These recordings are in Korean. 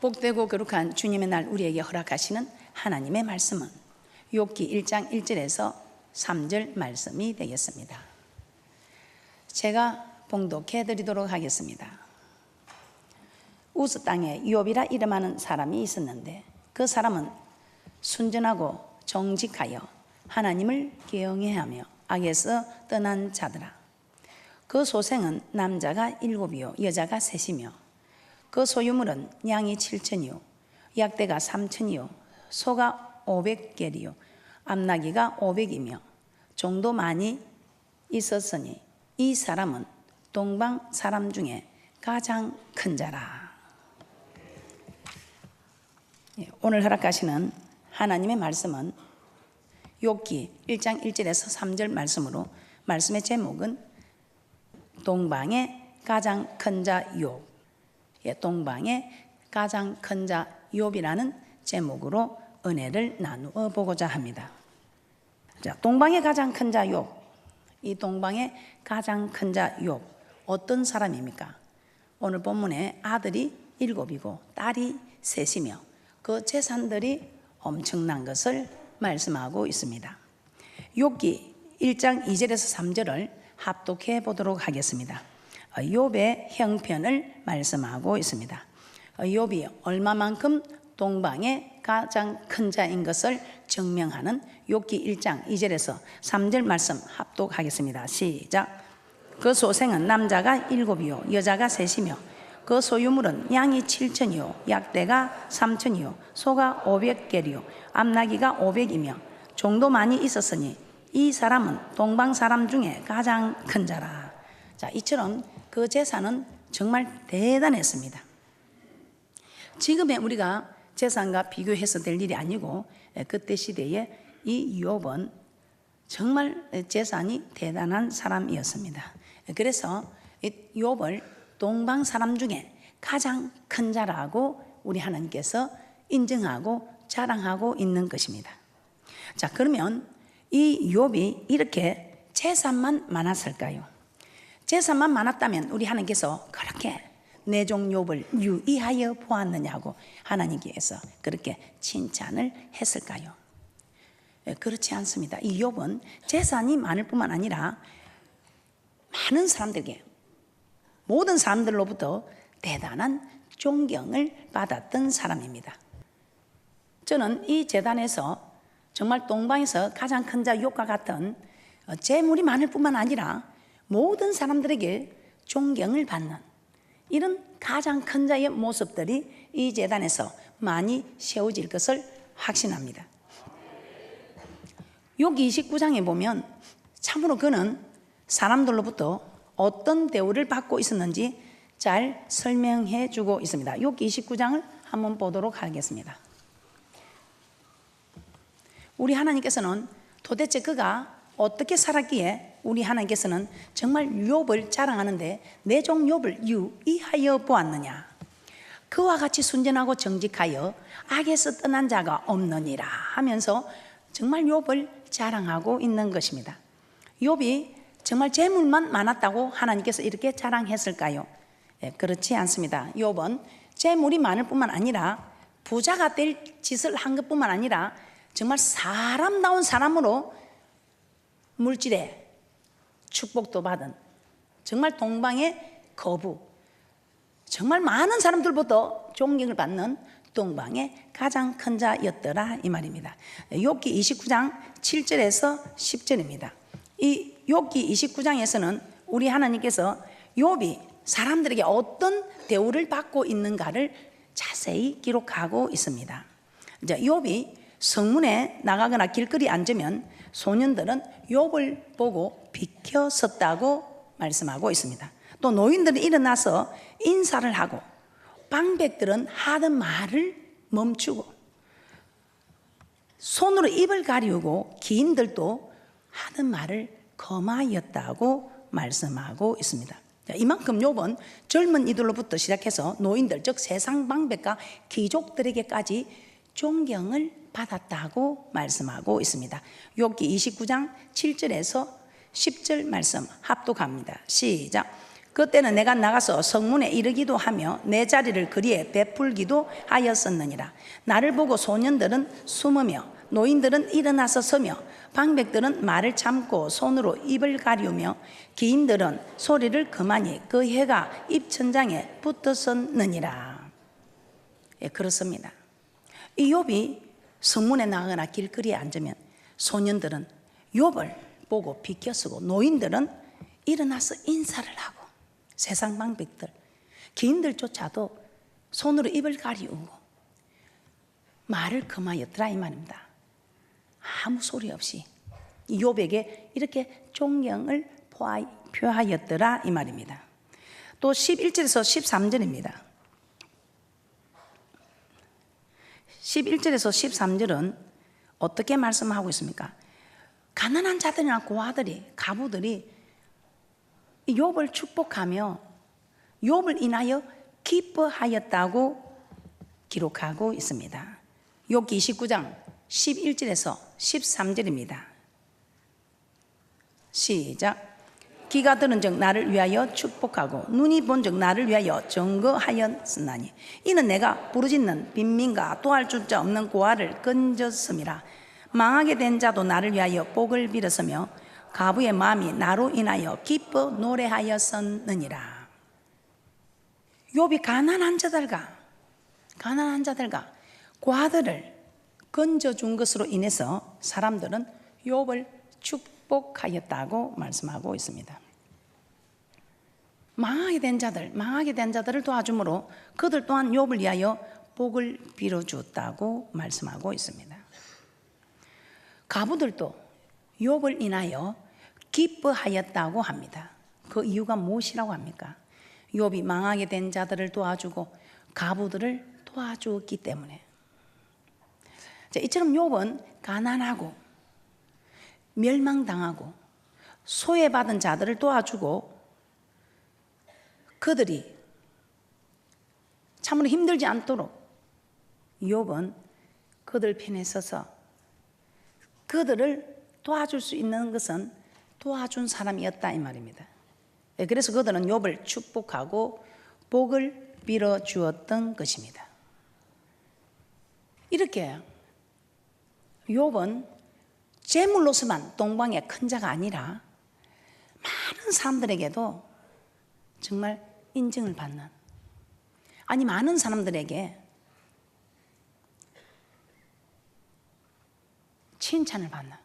복되고 거룩한 주님의 날 우리에게 허락하시는 하나님의 말씀은 욥기 1장 1절에서 3절 말씀이 되겠습니다. 제가 봉독해 드리도록 하겠습니다. 우스 땅에 욥이라 이름하는 사람이 있었는데 그 사람은 순전하고 정직하여 하나님을 경외하며 악에서 떠난 자더라. 그 소생은 남자가 7이요 여자가 3이며 그 소유물은 양이 7천이요 약대가 3천이요 소가 500개리요 암나귀가 500이며 종도 많이 있었으니 이 사람은 동방 사람 중에 가장 큰 자라. 오늘 허락하시는 하나님의 말씀은 욥기 1장 1절에서 3절 말씀으로, 말씀의 제목은 동방의 가장 큰 자 욥, 동방의 가장 큰 자 욥이라는 제목으로 은혜를 나누어 보고자 합니다. 자, 동방의 가장 큰 자 욥, 이 동방의 가장 큰 자 욥 어떤 사람입니까? 오늘 본문에 아들이 7이고 딸이 3이며 그 재산들이 엄청난 것을 말씀하고 있습니다. 욥기 1장 2절에서 3절을 합독해 보도록 하겠습니다. 욥의 형편을 말씀하고 있습니다. 욥이 얼마만큼 동방의 가장 큰 자인 것을 증명하는 욥기 1장 2절에서 3절 말씀 합독하겠습니다. 시작. 그 소생은 남자가 7이요 여자가 3이며 그 소유물은 양이 7천이요 약대가 3천이요 소가 500개리요 암나귀가 500이며 종도 많이 있었으니 이 사람은 동방 사람 중에 가장 큰 자라. 자, 이처럼 그 재산은 정말 대단했습니다. 지금의 우리가 재산과 비교해서 될 일이 아니고 그때 시대에 이 욥은 정말 재산이 대단한 사람이었습니다. 그래서 이 욥을 동방 사람 중에 가장 큰 자라고 우리 하나님께서 인정하고 자랑하고 있는 것입니다. 자, 그러면 이 욥이 이렇게 재산만 많았을까요? 재산만 많았다면 우리 하나님께서 그렇게 내 종 욥을 유의하여 보았느냐고 하나님께서 그렇게 칭찬을 했을까요? 그렇지 않습니다. 이 욥은 재산이 많을 뿐만 아니라 많은 사람들에게, 모든 사람들로부터 대단한 존경을 받았던 사람입니다. 저는 이 재단에서 정말 동방에서 가장 큰 자 욥과 같은 재물이 많을 뿐만 아니라 모든 사람들에게 존경을 받는 이런 가장 큰 자의 모습들이 이 재단에서 많이 세워질 것을 확신합니다. 욥기 29장에 보면 참으로 그는 사람들로부터 어떤 대우를 받고 있었는지 잘 설명해 주고 있습니다. 욥기 29장을 한번 보도록 하겠습니다. 우리 하나님께서는 도대체 그가 어떻게 살았기에 우리 하나님께서는 정말 욥을 자랑하는데 내 종 욥을 유의하여 보았느냐. 그와 같이 순전하고 정직하여 악에서 떠난 자가 없느니라 하면서 정말 욥을 자랑하고 있는 것입니다. 욥이 정말 재물만 많았다고 하나님께서 이렇게 자랑했을까요? 그렇지 않습니다. 욥은 재물이 많을 뿐만 아니라 부자가 될 짓을 한 것뿐만 아니라 정말 사람다운 사람으로 물질에 축복도 받은 정말 동방의 거부, 정말 많은 사람들보다 존경을 받는 동방의 가장 큰 자였더라 이 말입니다. 욥기 29장 7절에서 10절입니다. 이 욥기 29장에서는 우리 하나님께서 욥이 사람들에게 어떤 대우를 받고 있는가를 자세히 기록하고 있습니다. 이제 욥이 성문에 나가거나 길거리 앉으면 소년들은 욥을 보고 비켜섰다고 말씀하고 있습니다. 또 노인들은 일어나서 인사를 하고 방백들은 하던 말을 멈추고 손으로 입을 가리우고 기인들도 하던 말을 거마하였다고 말씀하고 있습니다. 이만큼 욥은 젊은 이들로부터 시작해서 노인들, 즉 세상 방백과 귀족들에게까지 존경을 받았다고 말씀하고 있습니다. 욥기 29장 7절에서 10절 말씀 합독합니다. 시작. 그때는 내가 나가서 성문에 이르기도 하며 내 자리를 그리에 베풀기도 하였었느니라. 나를 보고 소년들은 숨으며 노인들은 일어나서 서며 방백들은 말을 참고 손으로 입을 가리우며 기인들은 소리를 그만이 그 해가 입천장에 붙었었느니라. 예, 그렇습니다. 이 욥이 성문에 나가거나 길거리에 앉으면 소년들은 욥을 보고 비껴서고 노인들은 일어나서 인사를 하고 세상 방백들, 기인들조차도 손으로 입을 가리우고 말을 금하였더라 이 말입니다. 아무 소리 없이 욥에게 이렇게 존경을 표하였더라 이 말입니다. 또 11절에서 13절입니다. 11절에서 13절은 어떻게 말씀하고 있습니까? 가난한 자들이나 고아들이, 가부들이 욥을 축복하며 욥을 인하여 기뻐하였다고 기록하고 있습니다. 욥기 29장 11절에서 13절입니다. 시작. 귀가 들은 즉 나를 위하여 축복하고 눈이 본 즉 나를 위하여 증거하였으나니 이는 내가 부르짖는 빈민과 도할 줄자 없는 고아를 건졌음이라. 망하게 된 자도 나를 위하여 복을 빌었으며 가부의 마음이 나로 인하여 기뻐 노래하였었느니라. 욥이 가난한 자들과 고아들을 건져준 것으로 인해서 사람들은 욥을 축복하였다고 말씀하고 있습니다. 망하게 된 자들을 도와줌으로 그들 또한 욥을 위하여 복을 빌어주었다고 말씀하고 있습니다. 가부들도 욥을 인하여 기뻐하였다고 합니다. 그 이유가 무엇이라고 합니까? 욥이 망하게 된 자들을 도와주고 가부들을 도와주었기 때문에. 자, 이처럼 욥은 가난하고 멸망당하고 소외받은 자들을 도와주고 그들이 참으로 힘들지 않도록 욥은 그들 편에 서서 그들을 도와줄 수 있는 것은 도와준 사람이었다 이 말입니다. 그래서 그들은 욥을 축복하고 복을 빌어 주었던 것입니다. 이렇게 욥은 재물로서만 동방의 큰 자가 아니라 많은 사람들에게도 정말 인정을 받는, 아니 많은 사람들에게 칭찬을 받는,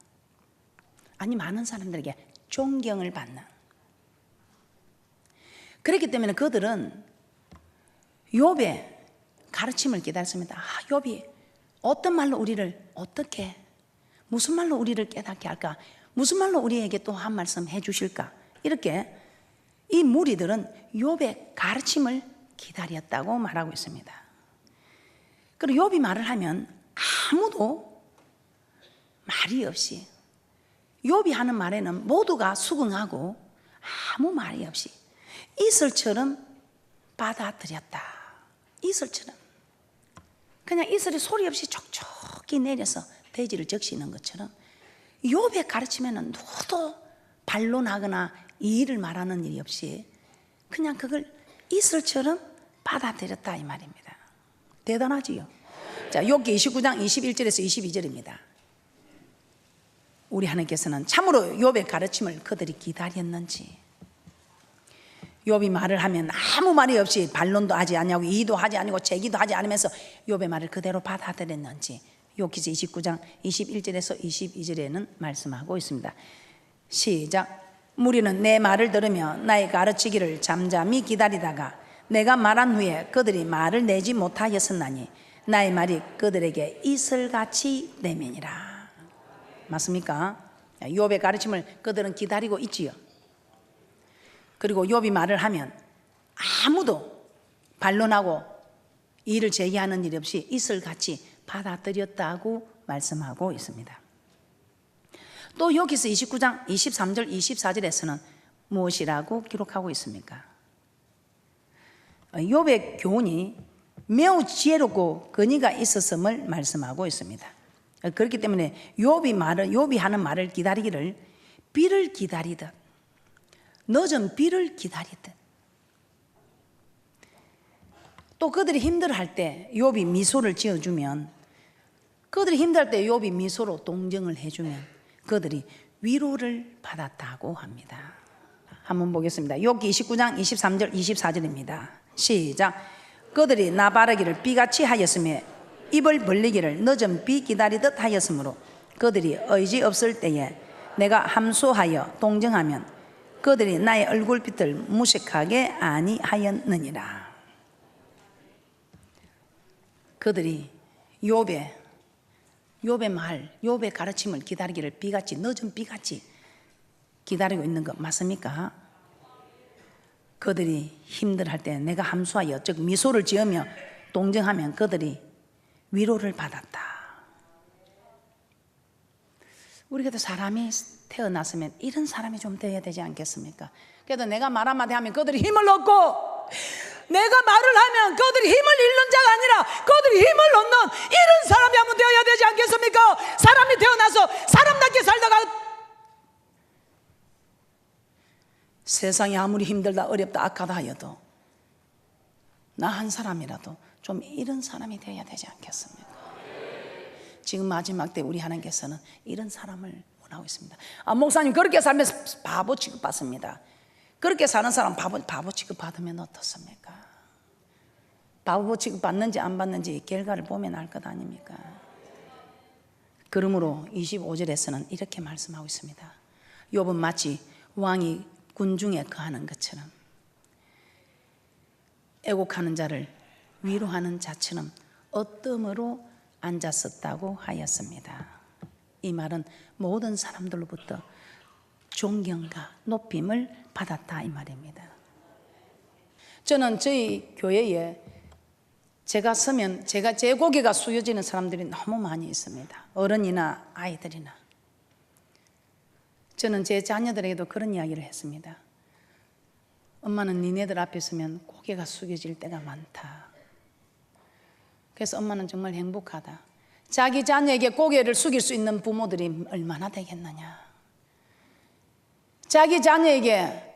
아니 많은 사람들에게 존경을 받는. 그렇기 때문에 그들은 욥의 가르침을 기다렸습니다. 욥이 어떤 말로 우리를 어떻게, 무슨 말로 우리를 깨닫게 할까? 무슨 말로 우리에게 또 한 말씀 해주실까? 이렇게 이 무리들은 욥의 가르침을 기다렸다고 말하고 있습니다. 그리고 욥이 말을 하면 아무도 말이 없이, 욥이 하는 말에는 모두가 수긍하고 아무 말이 없이 이슬처럼 받아들였다. 이슬처럼 그냥 이슬이 소리 없이 촉촉히 내려서 대지를 적시는 것처럼 욥의 가르침에는 누구도 반론하거나 이의를 말하는 일이 없이 그냥 그걸 이슬처럼 받아들였다 이 말입니다. 대단하지요. 자, 욥기 29장 21절에서 22절입니다. 우리 하나님께서는 참으로 욥의 가르침을 그들이 기다렸는지, 욥이 말을 하면 아무 말이 없이 반론도 하지 아니하고 이의도 하지 아니고 제기도 하지 않으면서 욥의 말을 그대로 받아들였는지 욥기서 29장 21절에서 22절에는 말씀하고 있습니다. 시작. 무리는 내 말을 들으며 나의 가르치기를 잠잠히 기다리다가 내가 말한 후에 그들이 말을 내지 못하였었나니 나의 말이 그들에게 이슬같이 되매니라. 맞습니까? 욥의 가르침을 그들은 기다리고 있지요. 그리고 욥이 말을 하면 아무도 반론하고 이를 제기하는 일 없이 이슬같이 받아들였다고 말씀하고 있습니다. 또 여기서 29장 23절 24절에서는 무엇이라고 기록하고 있습니까? 욥의 교훈이 매우 지혜롭고 근의가 있었음을 말씀하고 있습니다. 그렇기 때문에 욥이 하는 말을 기다리기를 비를 기다리듯, 늦은 비를 기다리듯, 또 그들이 힘들어할 때 욥이 미소를 지어주면, 그들이 힘들할 때 욥이 미소로 동정을 해주면 그들이 위로를 받았다고 합니다. 한번 보겠습니다. 욥기 29장 23절 24절입니다. 시작. 그들이 나 바라기를 비같이 하였으며 입을 벌리기를 늦은 비 기다리듯 하였으므로 그들이 의지 없을 때에 내가 함소하여 동정하면 그들이 나의 얼굴빛을 무색하게 아니하였느니라. 그들이 욥의 말, 욥의 가르침을 기다리기를 비같이, 늦은 비같이 기다리고 있는 것 맞습니까? 그들이 힘들할 때 내가 함소하여, 즉 미소를 지으며 동정하면 그들이 위로를 받았다. 우리가 사람이 태어났으면 이런 사람이 좀 되어야 되지 않겠습니까? 그래도 내가 말 한마디 하면 그들이 힘을 얻고, 내가 말을 하면 그들이 힘을 잃는 자가 아니라 그들이 힘을 얻는 이런 사람이 한번 되어야 되지 않겠습니까? 사람이 태어나서 사람답게 살다가 세상이 아무리 힘들다 어렵다 악하다 하여도 나 한 사람이라도 좀 이런 사람이 되어야 되지 않겠습니까? 지금 마지막 때 우리 하나님께서는 이런 사람을 원하고 있습니다. 목사님 그렇게 살면 바보 취급받습니다. 그렇게 사는 사람 바보 취급받으면 어떻습니까? 바보 취급받는지 안 받는지 결과를 보면 알 것 아닙니까? 그러므로 25절에서는 이렇게 말씀하고 있습니다. 욥은 마치 왕이 군중에 거하는 것처럼, 애곡하는 자를 위로하는 자처럼 어뜸으로 앉았었다고 하였습니다. 이 말은 모든 사람들로부터 존경과 높임을 받았다 이 말입니다. 저는 저희 교회에 제가 서면 제 고개가 숙여지는 사람들이 너무 많이 있습니다. 어른이나 아이들이나. 저는 제 자녀들에게도 그런 이야기를 했습니다. 엄마는 니네들 앞에 서면 고개가 숙여질 때가 많다. 그래서 엄마는 정말 행복하다. 자기 자녀에게 고개를 숙일 수 있는 부모들이 얼마나 되겠느냐. 자기 자녀에게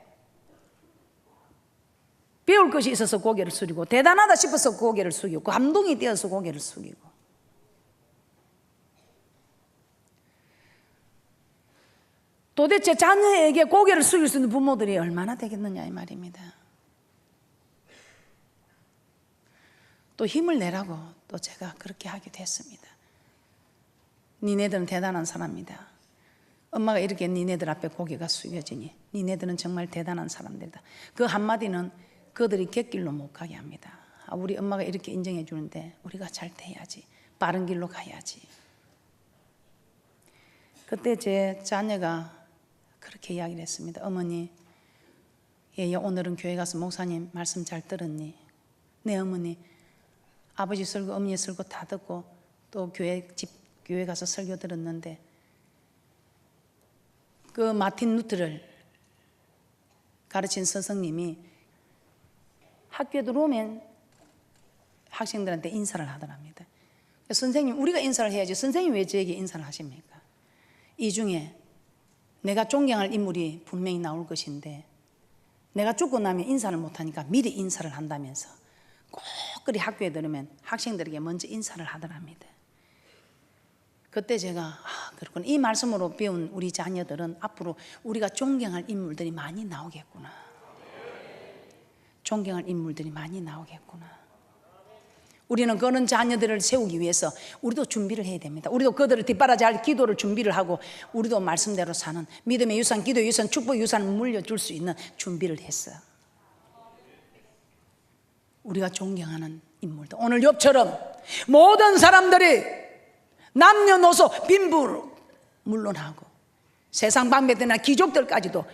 배울 것이 있어서 고개를 숙이고, 대단하다 싶어서 고개를 숙이고, 감동이 되어서 고개를 숙이고. 도대체 자녀에게 고개를 숙일 수 있는 부모들이 얼마나 되겠느냐 이 말입니다. 또 힘을 내라고 또 제가 그렇게 하기도 했습니다. 니네들은 대단한 사람이다. 엄마가 이렇게 니네들 앞에 고개가 숙여지니 니네들은 정말 대단한 사람들이다. 그 한마디는 그들이 곁길로 못 가게 합니다. 우리 엄마가 이렇게 인정해 주는데 우리가 잘 돼야지, 빠른 길로 가야지. 그때 제 자녀가 그렇게 이야기를 했습니다. 어머니, 오늘은 교회 가서 목사님 말씀 잘 들었니? 네 어머니, 아버지 설교, 어머니 설교 다 듣고 또 교회 가서 설교 들었는데 그 마틴 루터를 가르친 스승님이 학교에 들어오면 학생들한테 인사를 하더랍니다. 선생님, 우리가 인사를 해야지 선생님 왜 저에게 인사를 하십니까? 이 중에 내가 존경할 인물이 분명히 나올 것인데 내가 죽고 나면 인사를 못하니까 미리 인사를 한다면서 꼭 그리 학교에 들으면 학생들에게 먼저 인사를 하더랍니다. 그때 제가 그렇구나, 이 말씀으로 배운 우리 자녀들은 앞으로 우리가 존경할 인물들이 많이 나오겠구나. 존경할 인물들이 많이 나오겠구나. 우리는 그런 자녀들을 세우기 위해서 우리도 준비를 해야 됩니다. 우리도 그들을 뒷바라지할 기도를 준비를 하고 우리도 말씀대로 사는 믿음의 유산, 기도의 유산, 축복의 유산을 물려줄 수 있는 준비를 했어요. 우리가 존경하는 인물들, 오늘 욥처럼 모든 사람들이 남녀노소 빈부를 물론하고 세상 방배들이나 귀족들까지도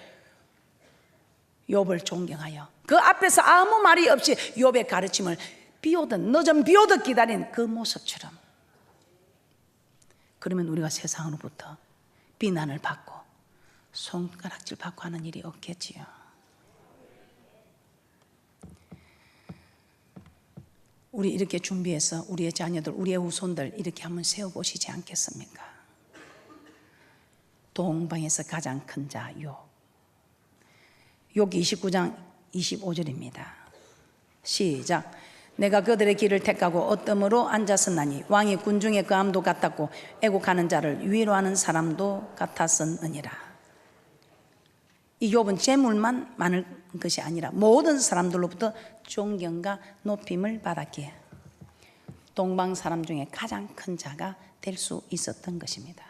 욥을 존경하여 그 앞에서 아무 말이 없이 욥의 가르침을 비오듯 늦은 비오듯 기다린 그 모습처럼, 그러면 우리가 세상으로부터 비난을 받고 손가락질 받고 하는 일이 없겠지요. 우리 이렇게 준비해서 우리의 자녀들, 우리의 후손들 이렇게 한번 세워보시지 않겠습니까? 동방에서 가장 큰 자 욥. 욥기 29장 25절입니다. 시작. 내가 그들의 길을 택하고 어뜸으로 앉았었나니 왕이 군중의 그 암도 같았고 애국하는 자를 위로하는 사람도 같았었느니라. 이 욥은 재물만 많을 것이 아니라 모든 사람들로부터 존경과 높임을 받았기에 동방 사람 중에 가장 큰 자가 될 수 있었던 것입니다.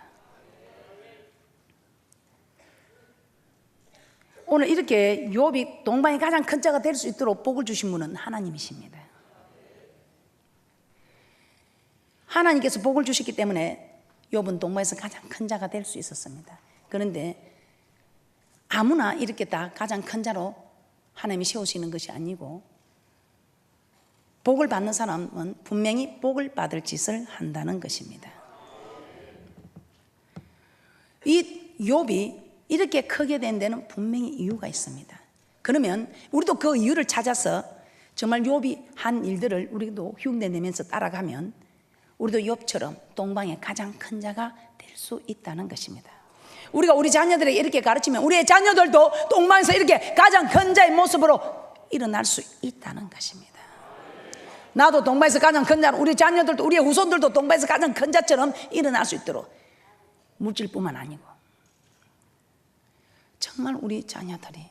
오늘 이렇게 욥이 동방의 가장 큰 자가 될 수 있도록 복을 주신 분은 하나님이십니다. 하나님께서 복을 주셨기 때문에 욥은 동방에서 가장 큰 자가 될 수 있었습니다. 그런데 아무나 이렇게 다 가장 큰 자로 하나님이 세우시는 것이 아니고 복을 받는 사람은 분명히 복을 받을 짓을 한다는 것입니다. 이 욥이 이렇게 크게 된 데는 분명히 이유가 있습니다. 그러면 우리도 그 이유를 찾아서 정말 욥이 한 일들을 우리도 흉내 내면서 따라가면 우리도 욥처럼 동방의 가장 큰 자가 될 수 있다는 것입니다. 우리가 우리 자녀들에게 이렇게 가르치면 우리의 자녀들도 동방에서 이렇게 가장 큰 자의 모습으로 일어날 수 있다는 것입니다. 나도 동방에서 가장 큰 자로, 우리 자녀들도, 우리의 후손들도 동방에서 가장 큰 자처럼 일어날 수 있도록, 물질뿐만 아니고 정말 우리 자녀들이,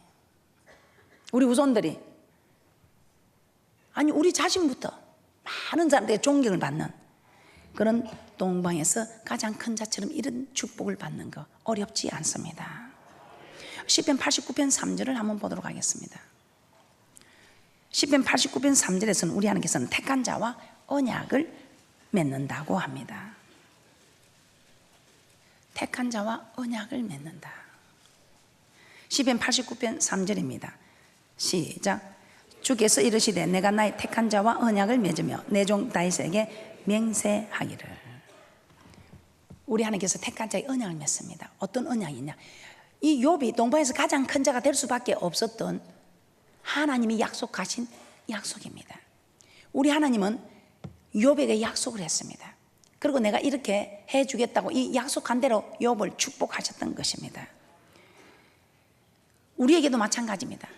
우리 후손들이, 아니 우리 자신부터 많은 사람들의 존경을 받는 그런 동방에서 가장 큰 자처럼 이런 축복을 받는 거 어렵지 않습니다. 시편 89편 3절을 한번 보도록 하겠습니다. 시편 89편 3절에서는 우리 하나님께서는 택한 자와 언약을 맺는다고 합니다. 택한 자와 언약을 맺는다. 시편 89편 3절입니다. 시작. 주께서 이르시되 내가 나의 택한 자와 언약을 맺으며 내 종 다윗에게 맹세하기를. 우리 하나님께서 택한 자의 언약을 맺습니다. 어떤 언약이냐? 이 욥이 동방에서 가장 큰 자가 될 수밖에 없었던 하나님이 약속하신 약속입니다. 우리 하나님은 욥에게 약속을 했습니다. 그리고 내가 이렇게 해주겠다고 이 약속한 대로 욥을 축복하셨던 것입니다. 우리에게도 마찬가지입니다.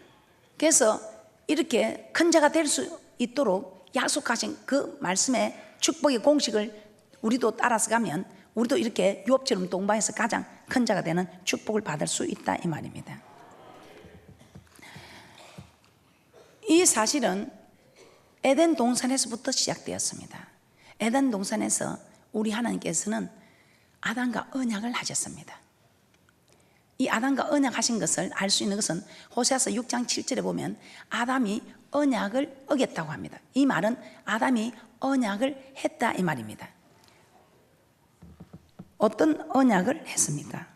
그래서 이렇게 큰 자가 될 수 있도록 약속하신 그 말씀의 축복의 공식을 우리도 따라서 가면 우리도 이렇게 욥처럼 동방에서 가장 큰 자가 되는 축복을 받을 수 있다 이 말입니다. 이 사실은 에덴 동산에서부터 시작되었습니다. 에덴 동산에서 우리 하나님께서는 아담과 언약을 하셨습니다. 이 아담과 언약하신 것을 알 수 있는 것은 호세아서 6장 7절에 보면 아담이 언약을 어겼다고 합니다. 이 말은 아담이 언약을 했다 이 말입니다. 어떤 언약을 했습니까?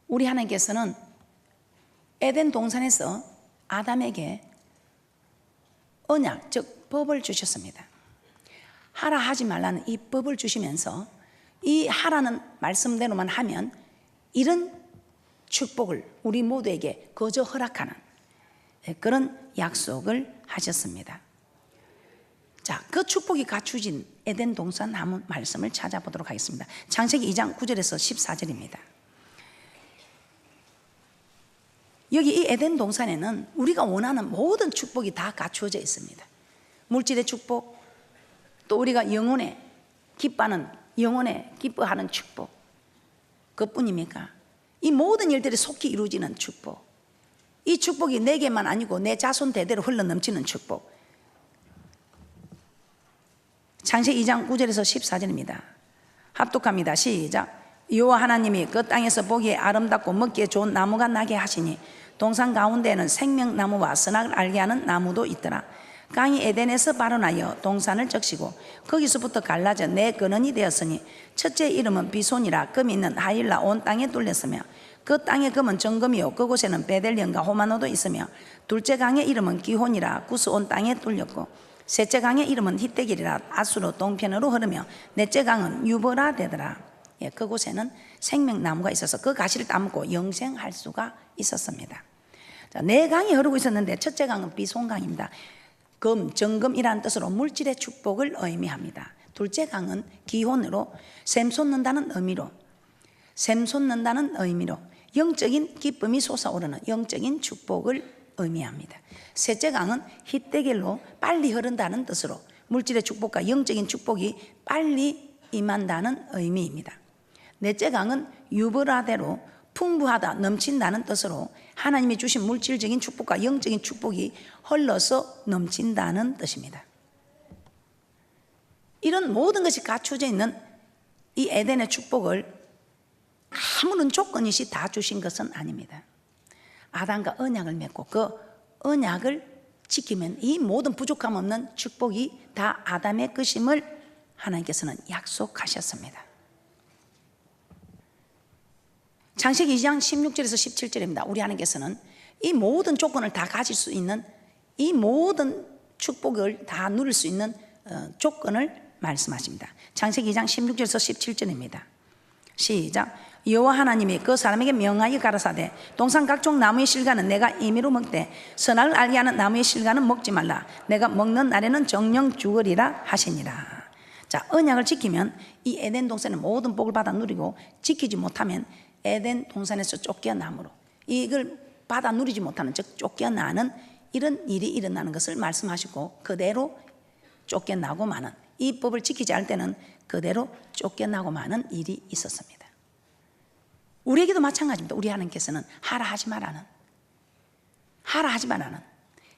우리 하나님께서는 에덴 동산에서 아담에게 언약, 즉 법을 주셨습니다. 하라 하지 말라는 이 법을 주시면서 이 하라는 말씀대로만 하면 이런 축복을 우리 모두에게 거저 허락하는 그런 약속을 하셨습니다. 자, 그 축복이 갖추진 에덴 동산 한번 말씀을 찾아보도록 하겠습니다. 창세기 2장 9절에서 14절입니다. 여기 이 에덴 동산에는 우리가 원하는 모든 축복이 다 갖추어져 있습니다. 물질의 축복, 또 우리가 영혼에 기뻐하는 축복, 그뿐입니까? 이 모든 일들이 속히 이루어지는 축복, 이 축복이 내게만 아니고 내 자손 대대로 흘러넘치는 축복. 창세기 2장 9절에서 14절입니다. 합독합니다. 시작. 여호와 하나님이 그 땅에서 보기에 아름답고 먹기에 좋은 나무가 나게 하시니 동산 가운데에는 생명나무와 선악을 알게 하는 나무도 있더라. 강이 에덴에서 발원하여 동산을 적시고 거기서부터 갈라져 네 근원이 되었으니 첫째 이름은 비손이라 금이 있는 하일라 온 땅에 뚫렸으며 그 땅의 금은 정금이요 그곳에는 베델리엄과 호마노도 있으며 둘째 강의 이름은 기혼이라 구스 온 땅에 뚫렸고 셋째 강의 이름은 히데길이라 아수로 동편으로 흐르며 넷째 강은 유보라 되더라. 예, 그곳에는 생명나무가 있어서 그 가시를 따먹고 영생할 수가 있었습니다. 자, 네 강이 흐르고 있었는데 첫째 강은 비손강입니다. 정금이라는 뜻으로 물질의 축복을 의미합니다. 둘째 강은 기혼으로 샘솟는다는 의미로 영적인 기쁨이 솟아오르는 영적인 축복을 의미합니다. 셋째 강은 희대길로 빨리 흐른다는 뜻으로 물질의 축복과 영적인 축복이 빨리 임한다는 의미입니다. 넷째 강은 유브라데로 풍부하다, 넘친다는 뜻으로 하나님이 주신 물질적인 축복과 영적인 축복이 흘러서 넘친다는 뜻입니다. 이런 모든 것이 갖춰져 있는 이 에덴의 축복을 아무런 조건 없이 다 주신 것은 아닙니다. 아담과 언약을 맺고 그 언약을 지키면 이 모든 부족함 없는 축복이 다 아담의 것임을 하나님께서는 약속하셨습니다. 창세기 2장 16절에서 17절입니다. 우리 하나님께서는 이 모든 조건을 다 가질 수 있는, 이 모든 축복을 다 누릴 수 있는 조건을 말씀하십니다. 창세기 2장 16절에서 17절입니다. 시작. 여호와 하나님이 그 사람에게 명하여 가라사대 동산 각종 나무의 실과는 내가 임의로 먹되 선악을 알게 하는 나무의 실과는 먹지 말라. 내가 먹는 날에는 정령 죽으리라 하시니라. 자, 언약을 지키면 이 에덴 동산의 모든 복을 받아 누리고, 지키지 못하면 에덴 동산에서 쫓겨남으로 이걸 받아 누리지 못하는, 즉 쫓겨나는 이런 일이 일어나는 것을 말씀하시고, 그대로 쫓겨나고 마는, 이 법을 지키지 않을 때는 그대로 쫓겨나고 마는 일이 있었습니다. 우리에게도 마찬가지입니다. 우리 하나님께서는 하라 하지 말라는, 하라 하지 말라는,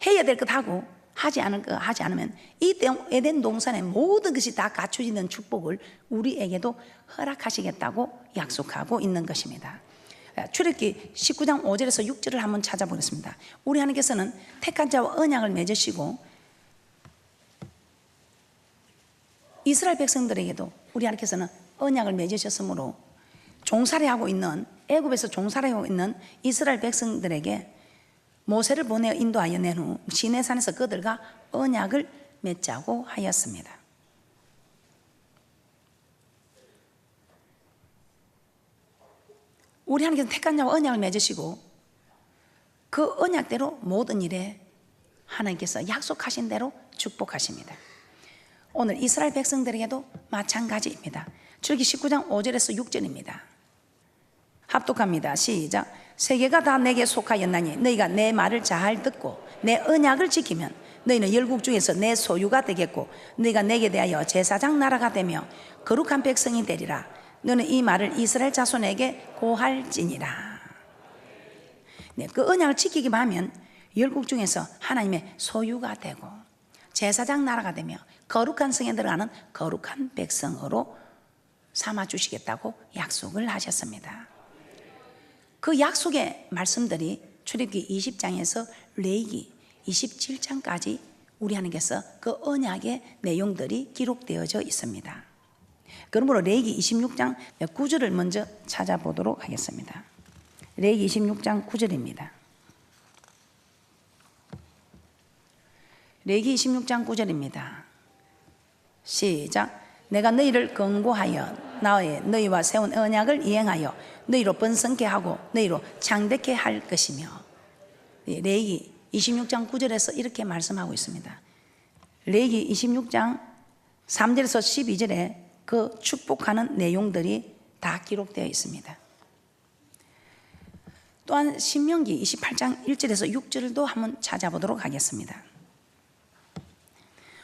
해야 될 것 하고 하지 않을 것 하지 않으면 이 에덴 동산의 모든 것이 다 갖춰지는 축복을 우리에게도 허락하시겠다고 약속하고 있는 것입니다. 출애굽기 19장 5절에서 6절을 한번 찾아보겠습니다. 우리 하나님께서는 택한 자와 언약을 맺으시고 이스라엘 백성들에게도 우리 하나님께서는 언약을 맺으셨으므로 종살이하고 있는, 애굽에서 종살이하고 있는 이스라엘 백성들에게 모세를 보내어 인도하여 낸 후 시내산에서 그들과 언약을 맺자고 하였습니다. 우리 하나님께서 택한 자와 언약을 맺으시고 그 언약대로 모든 일에 하나님께서 약속하신 대로 축복하십니다. 오늘 이스라엘 백성들에게도 마찬가지입니다. 출애굽기 19장 5절에서 6절입니다. 합독합니다. 시작. 세계가 다 내게 속하였나니 너희가 내 말을 잘 듣고 내 언약을 지키면 너희는 열국 중에서 내 소유가 되겠고 너희가 내게 대하여 제사장 나라가 되며 거룩한 백성이 되리라. 너는 이 말을 이스라엘 자손에게 고할지니라. 네, 그 언약을 지키기만 하면 열국 중에서 하나님의 소유가 되고 제사장 나라가 되며 거룩한 성에 들어가는 거룩한 백성으로 삼아주시겠다고 약속을 하셨습니다. 그 약속의 말씀들이 출애굽기 20장에서 레위기 27장까지 우리 하나님께서 그 언약의 내용들이 기록되어져 있습니다. 그러므로 레위기 26장 9절을 먼저 찾아보도록 하겠습니다. 레위기 26장 9절입니다. 레위기 26장 9절입니다. 시작. 내가 너희를 권고하여 너희와 세운 언약을 이행하여 너희로 번성케 하고 너희로 창대케 할 것이며. 레위기 26장 9절에서 이렇게 말씀하고 있습니다. 레위기 26장 3절에서 12절에 그 축복하는 내용들이 다 기록되어 있습니다. 또한 신명기 28장 1절에서 6절도 한번 찾아보도록 하겠습니다.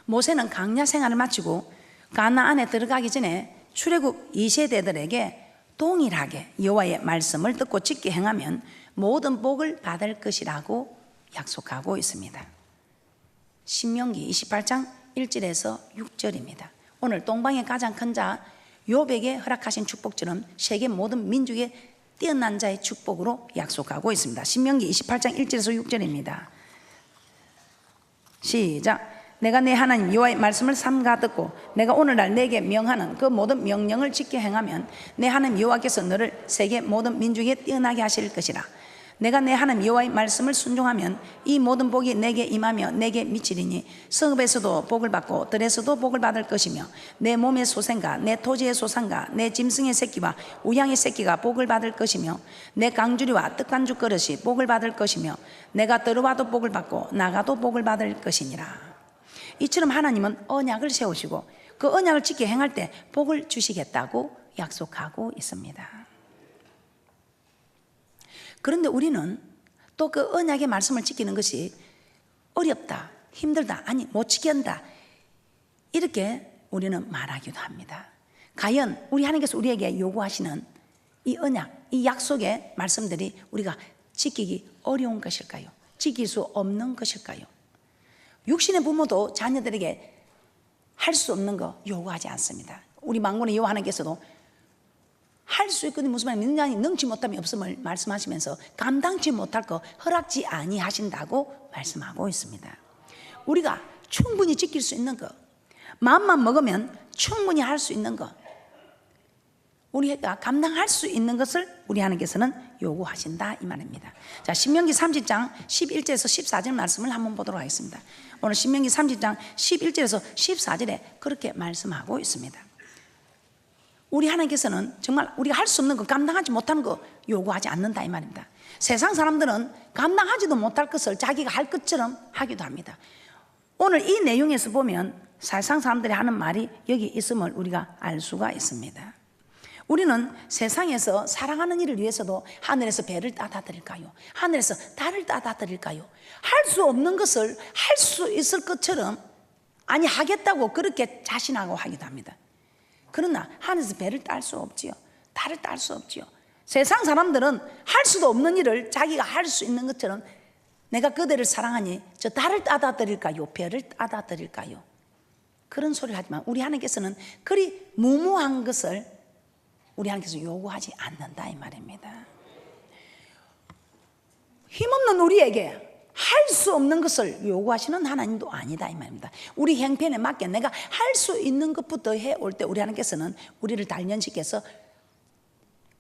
모세는 광야 생활을 마치고 가나안에 들어가기 전에 출애굽 2세대들에게 동일하게 여호와의 말씀을 듣고 지켜 행하면 모든 복을 받을 것이라고 약속하고 있습니다. 신명기 28장 1절에서 6절입니다. 오늘 동방의 가장 큰 자 욥에게 허락하신 축복처럼 세계 모든 민족의 뛰어난 자의 축복으로 약속하고 있습니다. 신명기 28장 1절에서 6절입니다. 시작. 내가 내 하나님 여호와의 말씀을 삼가 듣고 내가 오늘날 내게 명하는 그 모든 명령을 지켜 행하면 내 하나님 여호와께서 너를 세계 모든 민족에 뛰어나게 하실 것이라. 내가 내 하나님 여호와의 말씀을 순종하면 이 모든 복이 내게 임하며 내게 미치리니 성읍에서도 복을 받고 들에서도 복을 받을 것이며 내 몸의 소생과 내 토지의 소산과 내 짐승의 새끼와 우양의 새끼가 복을 받을 것이며 내 강주리와 떡간주 그릇이 복을 받을 것이며 내가 들어와도 복을 받고 나가도 복을 받을 것이니라. 이처럼 하나님은 언약을 세우시고 그 언약을 지켜 행할 때 복을 주시겠다고 약속하고 있습니다. 그런데 우리는 또 그 언약의 말씀을 지키는 것이 어렵다, 힘들다, 아니 못 지킨다, 이렇게 우리는 말하기도 합니다. 과연 우리 하나님께서 우리에게 요구하시는 이 언약, 이 약속의 말씀들이 우리가 지키기 어려운 것일까요? 지킬 수 없는 것일까요? 육신의 부모도 자녀들에게 할 수 없는 거 요구하지 않습니다. 우리 만군의 여호와 하나님께서도 할 수 있거든 무슨 말이냐, 능치 못함이 없음을 말씀하시면서 감당치 못할 거 허락지 아니하신다고 말씀하고 있습니다. 우리가 충분히 지킬 수 있는 거, 마음만 먹으면 충분히 할 수 있는 거, 우리가 감당할 수 있는 것을 우리 하나님께서는 요구하신다 이 말입니다. 자, 신명기 30장 11절에서 14절 말씀을 한번 보도록 하겠습니다. 오늘 신명기 30장 11절에서 14절에 그렇게 말씀하고 있습니다. 우리 하나님께서는 정말 우리가 할 수 없는 거, 감당하지 못하는 거 요구하지 않는다 이 말입니다. 세상 사람들은 감당하지도 못할 것을 자기가 할 것처럼 하기도 합니다. 오늘 이 내용에서 보면 세상 사람들이 하는 말이 여기 있음을 우리가 알 수가 있습니다. 우리는 세상에서 살아가는 일을 위해서도 하늘에서 배를 따다 드릴까요? 하늘에서 달을 따다 드릴까요? 할 수 없는 것을 할 수 있을 것처럼, 아니 하겠다고 그렇게 자신하고 하기도 합니다. 그러나 하늘에서 배를 딸 수 없지요. 달을 딸 수 없지요. 세상 사람들은 할 수도 없는 일을 자기가 할 수 있는 것처럼, 내가 그대를 사랑하니 저 달을 따다 드릴까요? 배를 따다 드릴까요? 그런 소리를 하지만 우리 하나님께서는 그리 무모한 것을 우리 하나님께서 요구하지 않는다 이 말입니다. 힘없는 우리에게 할 수 없는 것을 요구하시는 하나님도 아니다 이 말입니다. 우리 형편에 맞게 내가 할 수 있는 것부터 해올 때 우리 하나님께서는 우리를 단련시켜서,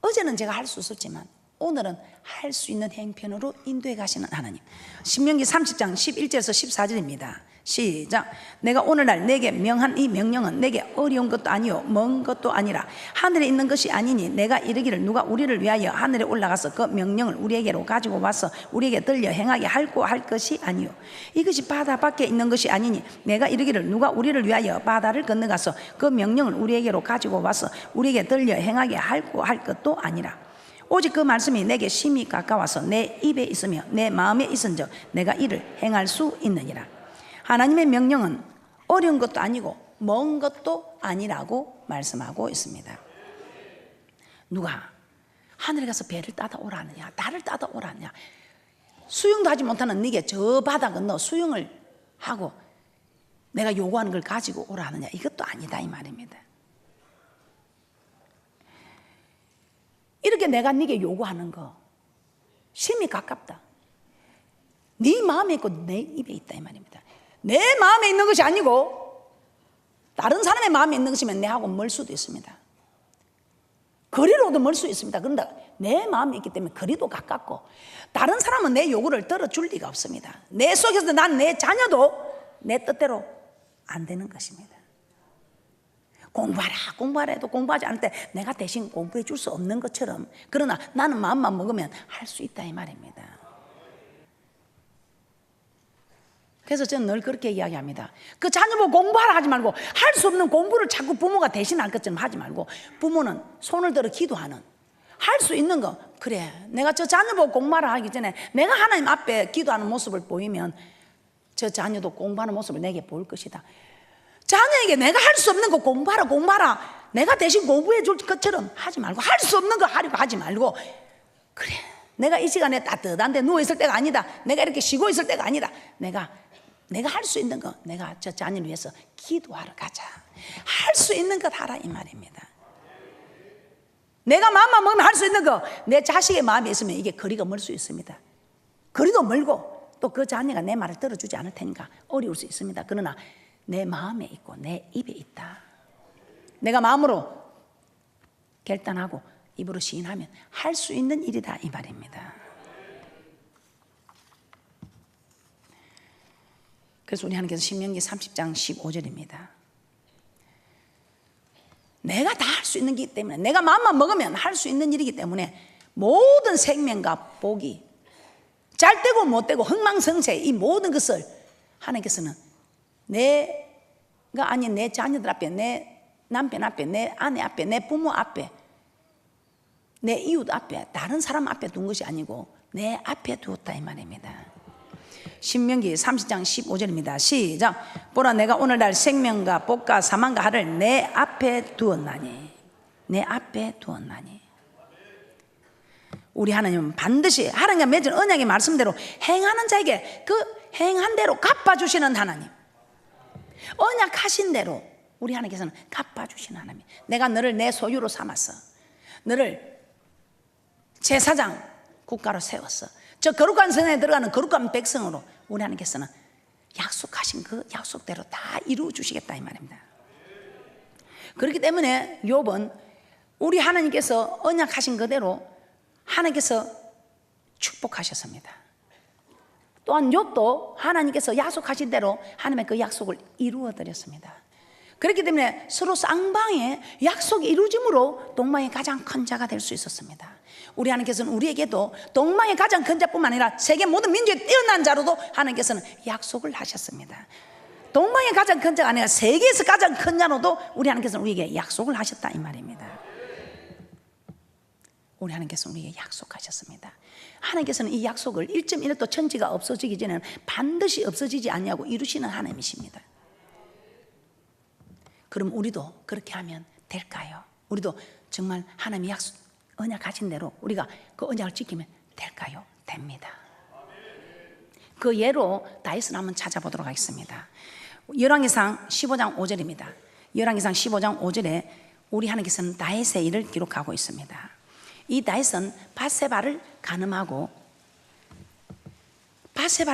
어제는 제가 할 수 없었지만 오늘은 할 수 있는 형편으로 인도해 가시는 하나님. 신명기 30장 11절에서 14절입니다. 시작. 내가 오늘날 내게 명한 이 명령은 내게 어려운 것도 아니요 먼 것도 아니라 하늘에 있는 것이 아니니 내가 이르기를 누가 우리를 위하여 하늘에 올라가서 그 명령을 우리에게로 가지고 와서 우리에게 들려 행하게 할고 할 것이 아니요 이것이 바다 밖에 있는 것이 아니니 내가 이르기를 누가 우리를 위하여 바다를 건너가서 그 명령을 우리에게로 가지고 와서 우리에게 들려 행하게 할고 할 것도 아니라 오직 그 말씀이 내게 심히 가까워서 내 입에 있으며 내 마음에 있은즉 내가 이를 행할 수 있느니라. 하나님의 명령은 어려운 것도 아니고 먼 것도 아니라고 말씀하고 있습니다. 누가 하늘에 가서 배를 따다 오라느냐, 달을 따다 오라느냐, 수영도 하지 못하는 네게 저 바다 건너 수영을 하고 내가 요구하는 걸 가지고 오라느냐, 이것도 아니다 이 말입니다. 이렇게 내가 네게 요구하는 거 심히 가깝다. 네 마음에 있고 내 입에 있다 이 말입니다. 내 마음에 있는 것이 아니고 다른 사람의 마음에 있는 것이면 내하고 멀 수도 있습니다. 거리로도 멀 수 있습니다. 그런데 내 마음에 있기 때문에 거리도 가깝고, 다른 사람은 내 요구를 들어줄 리가 없습니다. 내 속에서 난 내 자녀도 내 뜻대로 안 되는 것입니다. 공부하라 해도 공부하지 않을 때 내가 대신 공부해 줄 수 없는 것처럼, 그러나 나는 마음만 먹으면 할 수 있다 이 말입니다. 그래서 저는 늘 그렇게 이야기합니다. 그 자녀 보고 공부하라 하지 말고, 할 수 없는 공부를 자꾸 부모가 대신할 것처럼 하지 말고, 부모는 손을 들어 기도하는, 할 수 있는 거, 그래 내가 저 자녀 보고 공부하라 하기 전에 내가 하나님 앞에 기도하는 모습을 보이면 저 자녀도 공부하는 모습을 내게 보일 것이다. 자녀에게 내가 할 수 없는 거 공부하라 내가 대신 공부해 줄 것처럼 하지 말고, 할 수 없는 거 하려고 하지 말고, 그래 내가 이 시간에 따뜻한 데 누워있을 때가 아니다, 내가 이렇게 쉬고 있을 때가 아니다, 내가 할 수 있는 거, 내가 저 자녀를 위해서 기도하러 가자, 할 수 있는 것 하라 이 말입니다. 내가 마음만 먹으면 할 수 있는 거, 내 자식의 마음에 있으면 이게 거리가 멀 수 있습니다. 거리도 멀고 또 그 자녀가 내 말을 들어주지 않을 테니까 어려울 수 있습니다. 그러나 내 마음에 있고 내 입에 있다. 내가 마음으로 결단하고 입으로 시인하면 할 수 있는 일이다 이 말입니다. 그래서 우리 하나님께서 신명기 30장 15절입니다. 내가 다 할 수 있는 거기 때문에, 내가 마음만 먹으면 할 수 있는 일이기 때문에 모든 생명과 복이 잘 되고 못 되고 흥망성쇠 이 모든 것을 하나님께서는 내가 아닌 내 자녀들 앞에, 내 남편 앞에, 내 아내 앞에, 내 부모 앞에, 내 이웃 앞에, 다른 사람 앞에 둔 것이 아니고 내 앞에 두었다 이 말입니다. 신명기 30장 15절입니다. 시작. 보라 내가 오늘날 생명과 복과 사망과 하를 내 앞에 두었나니. 내 앞에 두었나니. 우리 하나님은 반드시 하나님과 맺은 언약의 말씀대로 행하는 자에게 그 행한 대로 갚아주시는 하나님. 언약하신 대로 우리 하나님께서는 갚아주시는 하나님. 내가 너를 내 소유로 삼았어. 너를 제사장 국가로 세웠어. 저 거룩한 성에 들어가는 거룩한 백성으로 우리 하나님께서는 약속하신 그 약속대로 다 이루어 주시겠다 이 말입니다. 그렇기 때문에 욥은 우리 하나님께서 언약하신 그대로 하나님께서 축복하셨습니다. 또한 욥도 하나님께서 약속하신 대로 하나님의 그 약속을 이루어 드렸습니다. 그렇기 때문에 서로 쌍방의 약속이 이루어짐으로 동방의 가장 큰 자가 될 수 있었습니다. 우리 하나님께서는 우리에게도 동방의 가장 큰 자뿐만 아니라 세계 모든 민족에 뛰어난 자로도 하나님께서는 약속을 하셨습니다. 동방의 가장 큰 자가 아니라 세계에서 가장 큰 자로도 우리 하나님께서는 우리에게 약속을 하셨다 이 말입니다. 우리 하나님께서는 우리에게 약속하셨습니다. 하나님께서는 이 약속을 1.1도 천지가 없어지기 전에는 반드시 없어지지 않냐고 이루시는 하나님이십니다. 그럼 우리도 그렇게 하면 될까요? 우리도 정말 하나님이 언약 가진 대로 우리가 그 언약을 지키면 될까요? 됩니다. 그 예로 다윗을 한번 찾아보도록 하겠습니다. 열왕기상 15장 5절입니다. 열왕기상 15장 5절에 우리 하나님께서는 다윗의 일을 기록하고 있습니다. 이 다윗은 밧세바를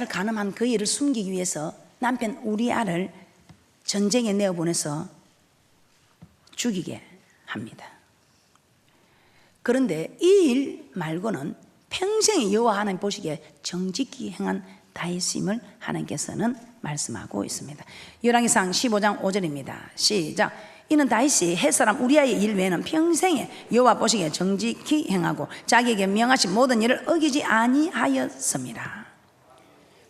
간음한 그 일을 숨기기 위해서 남편 우리아를 전쟁에 내어보내서 죽이게 합니다. 그런데 이 일 말고는 평생에 여호와 하나님 보시기에 정직히 행한 다윗임을 하나님께서는 말씀하고 있습니다. 열왕기상 15장 5절입니다. 시작. 이는 다윗이 햇사람 우리아의 일 외에는 평생에 여호와 보시기에 정직히 행하고 자기에게 명하신 모든 일을 어기지 아니하였습니다.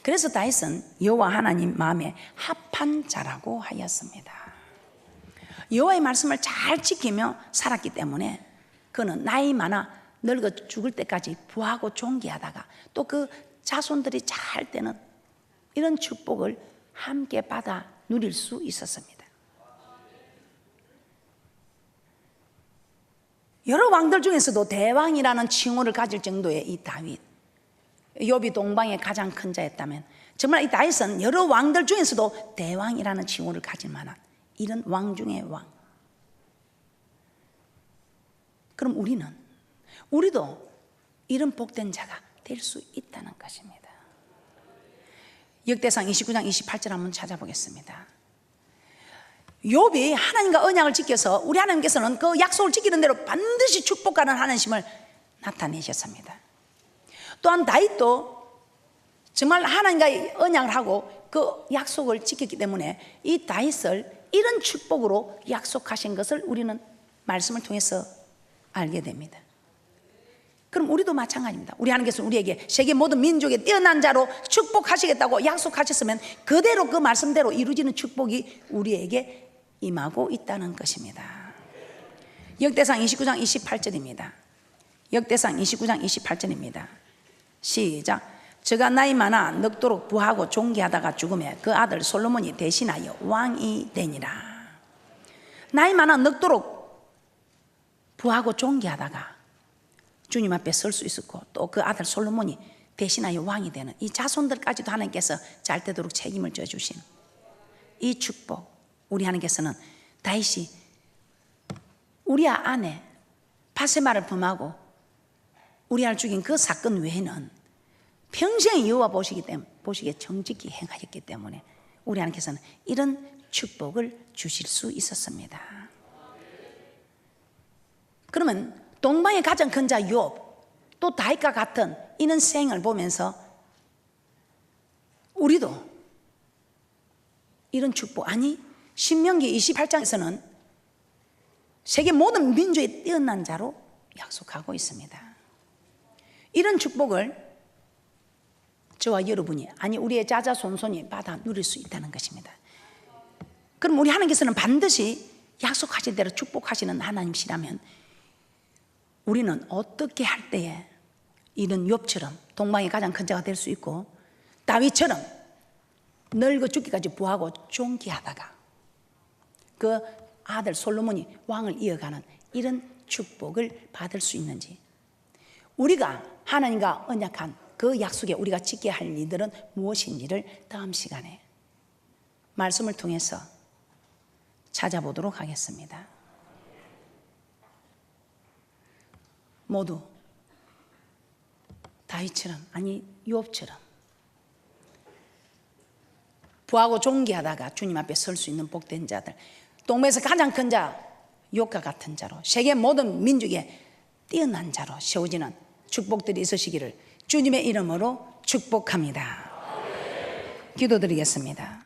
그래서 다윗은 여호와 하나님 마음에 합한 자라고 하였습니다. 여호와의 말씀을 잘 지키며 살았기 때문에 그는 나이 많아 늙어 죽을 때까지 부하고 존귀하다가 또 그 자손들이 잘 때는 이런 축복을 함께 받아 누릴 수 있었습니다. 여러 왕들 중에서도 대왕이라는 칭호를 가질 정도의 이 다윗, 욥이 동방의 가장 큰 자였다면 정말 이 다윗은 여러 왕들 중에서도 대왕이라는 칭호를 가질 만한 이런 왕 중의 왕. 그럼 우리도 이런 복된 자가 될 수 있다는 것입니다. 역대상 29장 28절 한번 찾아보겠습니다. 욥이 하나님과 언약을 지켜서 우리 하나님께서는 그 약속을 지키는 대로 반드시 축복하는 하나님을 나타내셨습니다. 또한 다윗도 정말 하나님과 언약을 하고 그 약속을 지켰기 때문에 이 다윗을 이런 축복으로 약속하신 것을 우리는 말씀을 통해서 알게 됩니다. 그럼 우리도 마찬가지입니다. 우리 하나님께서 우리에게 세계 모든 민족의 뛰어난 자로 축복하시겠다고 약속하셨으면 그대로 그 말씀대로 이루어지는 축복이 우리에게 임하고 있다는 것입니다. 역대상 29장 28절입니다. 역대상 29장 28절입니다. 시작. 저가 나이 많아 늙도록 부하고 존귀하다가 죽음에 그 아들 솔로몬이 대신하여 왕이 되니라. 나이 많아 늙도록 부하고 존귀하다가 주님 앞에 설 수 있었고 또 그 아들 솔로몬이 대신하여 왕이 되는 이 자손들까지도 하나님께서 잘 되도록 책임을 져주신 이 축복, 우리 하나님께서는 다윗이 우리아 아내 밧세바를 범하고 우리아를 죽인 그 사건 외에는 평생 여호와 보시기에 정직히 행하였기 때문에 우리 하나님께서는 이런 축복을 주실 수 있었습니다. 그러면 동방의 가장 큰 자 욥, 또 다윗과 같은 이런 생을 보면서 우리도 이런 축복, 아니 신명기 28장에서는 세계 모든 민족의 뛰어난 자로 약속하고 있습니다. 이런 축복을 저와 여러분이, 아니 우리의 자자손손이 받아 누릴 수 있다는 것입니다. 그럼 우리 하나님께서는 반드시 약속하신 대로 축복하시는 하나님이시라면 우리는 어떻게 할 때에 이런 욥처럼 동방의 가장 큰 자가 될 수 있고, 다윗처럼 늙어 죽기까지 부하고 존귀하다가 그 아들 솔로몬이 왕을 이어가는 이런 축복을 받을 수 있는지, 우리가 하나님과 언약한 그 약속에 우리가 지켜야 할 일들은 무엇인지를 다음 시간에 말씀을 통해서 찾아보도록 하겠습니다. 모두 다윗처럼, 아니 욥처럼 부하고 존귀하다가 주님 앞에 설 수 있는 복된 자들, 동방에서 가장 큰 자 욥과 같은 자로 세계 모든 민족에 뛰어난 자로 세워지는 축복들이 있으시기를 주님의 이름으로 축복합니다. 기도드리겠습니다.